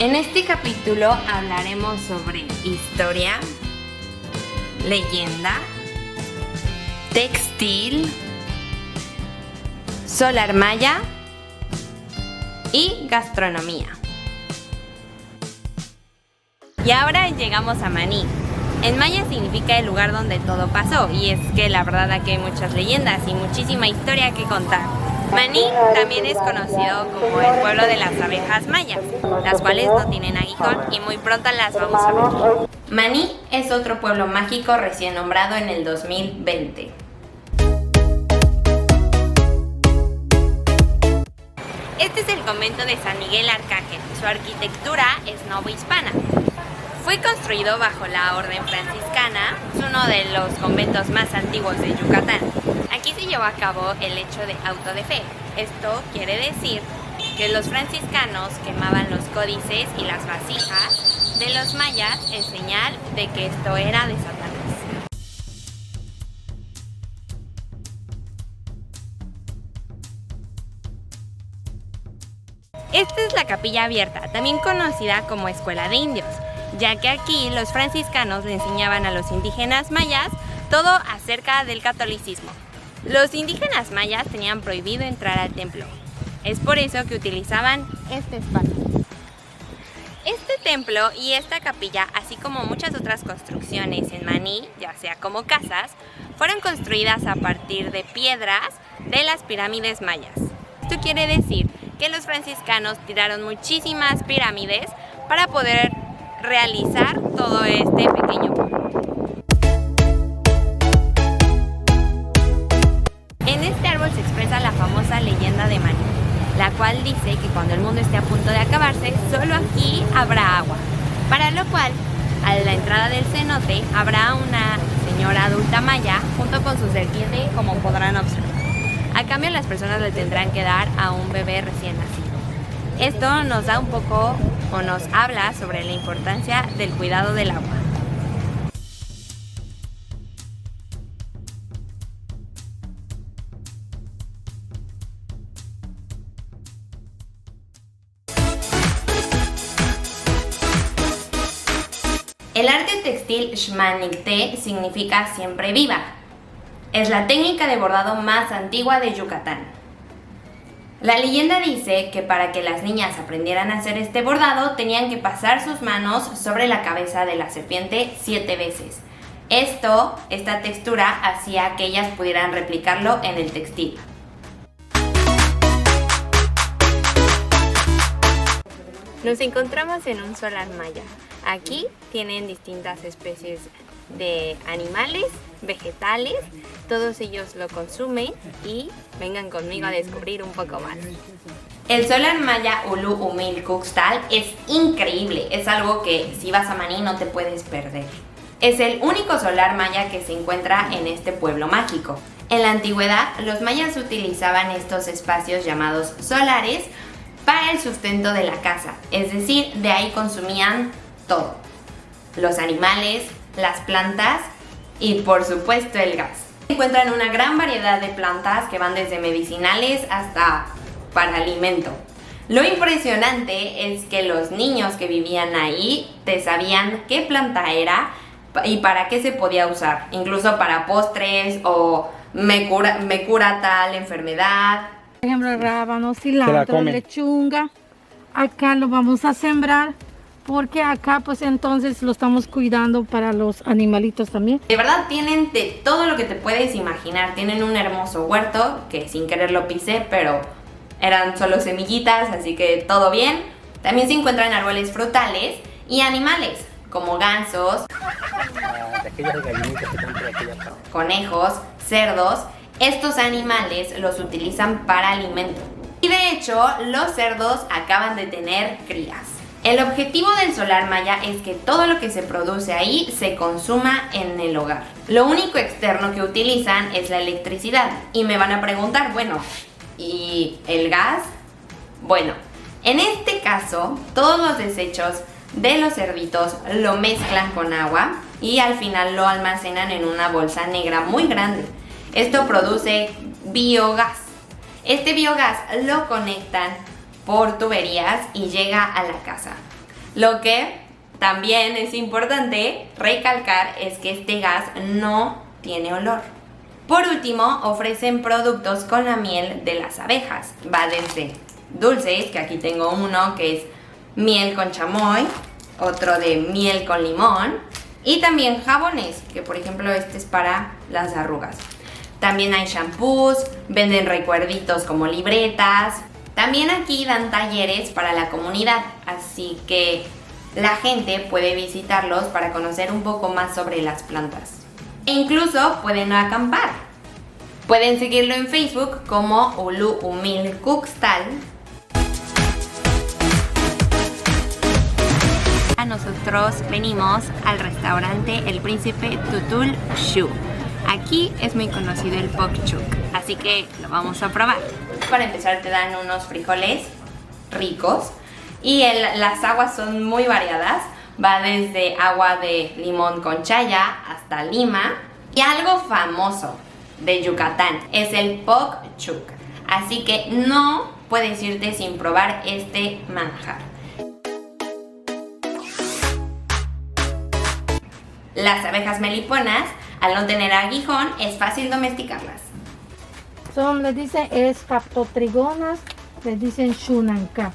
En este capítulo hablaremos sobre historia, leyenda, textil, solar maya y gastronomía. Y ahora llegamos a Maní. En maya significa el lugar donde todo pasó, y es que la verdad aquí hay muchas leyendas y muchísima historia que contar. Maní también es conocido como el pueblo de las abejas mayas, las cuales no tienen aguijón y muy pronto las vamos a ver. Maní es otro pueblo mágico recién nombrado en el 2020. Este es el convento de San Miguel Arcángel. Su arquitectura es novohispana. Fue construido bajo la orden franciscana, es uno de los conventos más antiguos de Yucatán. Aquí se llevó a cabo el hecho de auto de fe. Esto quiere decir que los franciscanos quemaban los códices y las vasijas de los mayas en señal de que esto era de Satanás. Esta es la capilla abierta, también conocida como Escuela de Indios, ya que aquí los franciscanos le enseñaban a los indígenas mayas todo acerca del catolicismo. Los indígenas mayas tenían prohibido entrar al templo. Es por eso que utilizaban este espacio. Este templo y esta capilla, así como muchas otras construcciones en Maní, ya sea como casas, fueron construidas a partir de piedras de las pirámides mayas. Esto quiere decir que los franciscanos tiraron muchísimas pirámides para poder realizar todo este pequeño pueblo. En este árbol se expresa la famosa leyenda de Maní, la cual dice que cuando el mundo esté a punto de acabarse, solo aquí habrá agua, para lo cual a la entrada del cenote habrá una señora adulta maya junto con su serpiente, como podrán observar. A cambio, las personas le tendrán que dar a un bebé recién nacido. Esto nos da un poco o nos habla sobre la importancia del cuidado del agua. El arte textil Xmanicté significa siempre viva. Es la técnica de bordado más antigua de Yucatán. La leyenda dice que para que las niñas aprendieran a hacer este bordado tenían que pasar sus manos sobre la cabeza de la serpiente 7 veces. Esta textura hacía que ellas pudieran replicarlo en el textil. Nos encontramos en un solar maya. Aquí tienen distintas especies de animales, vegetales, todos ellos lo consumen y vengan conmigo a descubrir un poco más. El solar maya Ulu Umil Cuxtal es increíble, es algo que si vas a Maní no te puedes perder. Es el único solar maya que se encuentra en este pueblo mágico. En la antigüedad, los mayas utilizaban estos espacios llamados solares para el sustento de la casa, es decir, de ahí consumían todo: los animales, las plantas y por supuesto el gas. Se encuentran una gran variedad de plantas que van desde medicinales hasta para alimento. Lo impresionante es que los niños que vivían ahí te sabían qué planta era y para qué se podía usar, incluso para postres o me cura tal enfermedad. Por ejemplo, rábano, cilantro, lechuga. Acá lo vamos a sembrar porque acá pues entonces lo estamos cuidando para los animalitos también. De verdad tienen de todo lo que te puedes imaginar. Tienen un hermoso huerto que sin querer lo pisé, pero eran solo semillitas, así que todo bien. También se encuentran árboles frutales y animales como gansos, conejos, cerdos. Estos animales los utilizan para alimento. Y de hecho, los cerdos acaban de tener crías. El objetivo del solar maya es que todo lo que se produce ahí se consuma en el hogar. Lo único externo que utilizan es la electricidad. Y me van a preguntar, bueno, ¿y el gas? Bueno, en este caso, todos los desechos de los cerditos lo mezclan con agua y al final lo almacenan en una bolsa negra muy grande. Esto produce biogás. Este biogás lo conectan por tuberías y llega a la casa. Lo que también es importante recalcar es que este gas no tiene olor. Por último, ofrecen productos con la miel de las abejas. Va desde dulces, que aquí tengo uno que es miel con chamoy, otro de miel con limón, y también jabones, que por ejemplo este es para las arrugas. También hay shampoos, venden recuerditos como libretas. También aquí dan talleres para la comunidad, así que la gente puede visitarlos para conocer un poco más sobre las plantas. E incluso pueden acampar. Pueden seguirlo en Facebook como Ulu Umil Kukstal. Nosotros venimos al restaurante El Príncipe Tutul Shu. Aquí es muy conocido el Pok Chuk, así que lo vamos a probar. Para empezar te dan unos frijoles ricos y las aguas son muy variadas. Va desde agua de limón con chaya hasta lima. Y algo famoso de Yucatán es el Pok Chuk, así que no puedes irte sin probar este manjar. Las abejas meliponas, al no tener aguijón, es fácil domesticarlas. Les dicen escaptotrigonas, les dicen shunanka.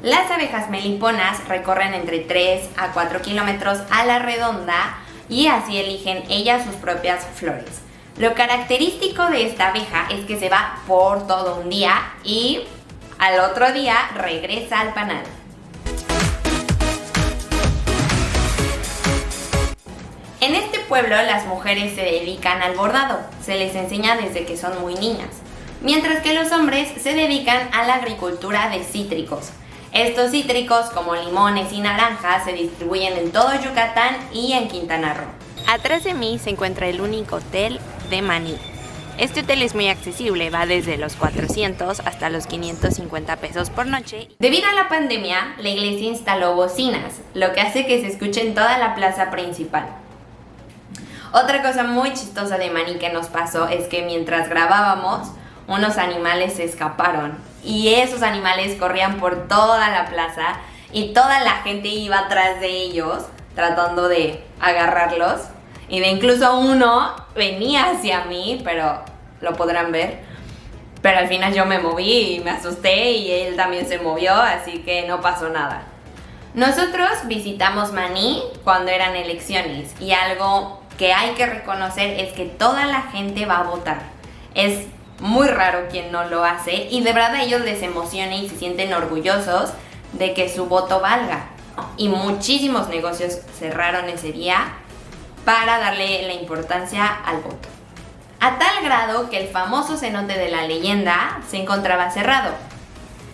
Las abejas meliponas recorren entre 3 a 4 kilómetros a la redonda y así eligen ellas sus propias flores. Lo característico de esta abeja es que se va por todo un día y al otro día regresa al panal. En este pueblo las mujeres se dedican al bordado, se les enseña desde que son muy niñas, mientras que los hombres se dedican a la agricultura de cítricos. Estos cítricos como limones y naranjas se distribuyen en todo Yucatán y en Quintana Roo. Atrás de mí se encuentra el único hotel de Maní. Este hotel es muy accesible, va desde los 400 hasta los 550 pesos por noche. Debido a la pandemia, la iglesia instaló bocinas, lo que hace que se escuche en toda la plaza principal. Otra cosa muy chistosa de Maní que nos pasó es que mientras grabábamos, unos animales se escaparon y esos animales corrían por toda la plaza y toda la gente iba atrás de ellos tratando de agarrarlos y de incluso uno venía hacia mí, pero lo podrán ver. Pero al final yo me moví y me asusté y él también se movió, así que no pasó nada. Nosotros visitamos Maní cuando eran elecciones y algo que hay que reconocer es que toda la gente va a votar. Es muy raro quien no lo hace y de verdad a ellos les emociona y se sienten orgullosos de que su voto valga. Y muchísimos negocios cerraron ese día para darle la importancia al voto. A tal grado que el famoso cenote de la leyenda se encontraba cerrado.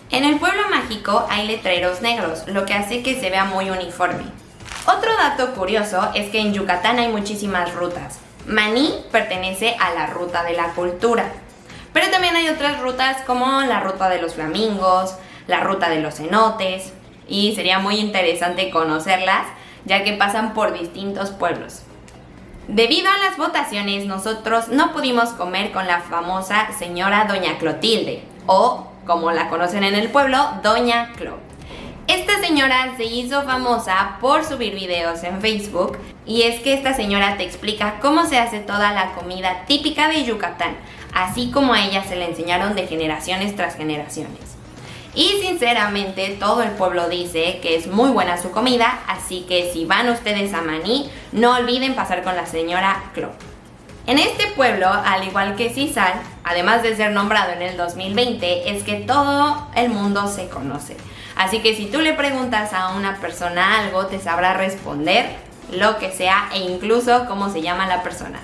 En el pueblo mágico hay letreros negros, lo que hace que se vea muy uniforme. Otro dato curioso es que en Yucatán hay muchísimas rutas. Maní pertenece a la ruta de la cultura, pero también hay otras rutas como la ruta de los flamingos, la ruta de los cenotes, y sería muy interesante conocerlas ya que pasan por distintos pueblos. Debido a las votaciones, nosotros no pudimos comer con la famosa señora Doña Clotilde, o como la conocen en el pueblo, Doña Clo. Esta señora se hizo famosa por subir videos en Facebook y es que esta señora te explica cómo se hace toda la comida típica de Yucatán, así como a ella se le enseñaron de generaciones tras generaciones. Y sinceramente todo el pueblo dice que es muy buena su comida, así que si van ustedes a Maní, no olviden pasar con la señora Clo. En este pueblo, al igual que Sisal, además de ser nombrado en el 2020, es que todo el mundo se conoce. Así que si tú le preguntas a una persona algo, te sabrá responder lo que sea e incluso cómo se llama la persona.